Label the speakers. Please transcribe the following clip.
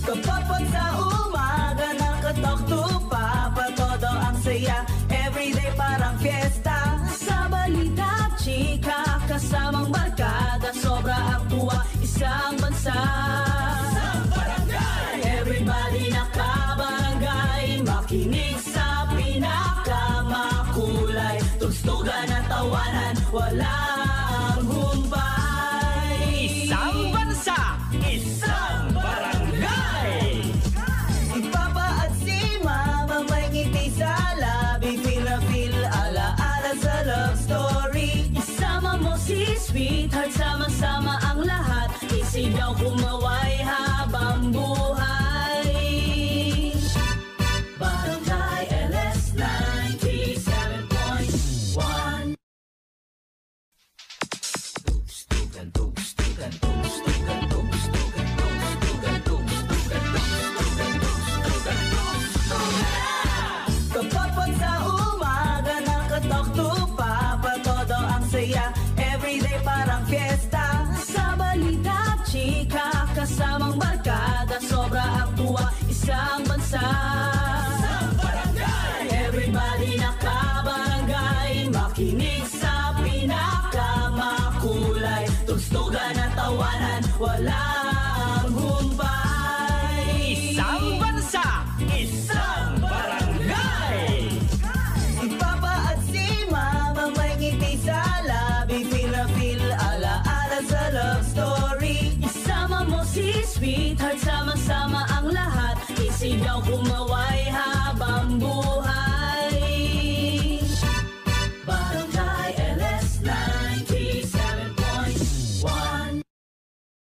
Speaker 1: Kapag sa umaga nakatalk to Papa, todo ang saya. Everyday parang fiesta. Sa balita, chika, kasamang barkada, sobra ang tuwa, isang bansa. Sa barangay, everybody nakabarangay, makinig sa pinakamakulay. Tugstugan at tawanan, walang humpay.
Speaker 2: Isang bansa, isang barangay.
Speaker 1: Si Papa at si Mama may ngiti sa labi, feel na feel, ala-ala sa love story. Isama mo si sweetheart, sama-sama ang lahat, isigaw kumaway habang buhay. Barangay LS 97.1. Kapag sa umaga nakatalk to Papa, todo ang saya. Everyday parang fiesta. Sa balita, chika, kasamang barkada, sobra ang tuwa, isang bansa. Sa barangay, everybody nakabarangay, makinig sa pinakamakulay. Tugstugan at tawanan, walang humpay.
Speaker 2: Isang bansa, isang barangay.
Speaker 1: Si Papa at si Mama may ngiti sa labi, feel na feel, ala-ala sa love story. Isama mo si sweetheart, sama-sama ang lahat, isigaw kumawa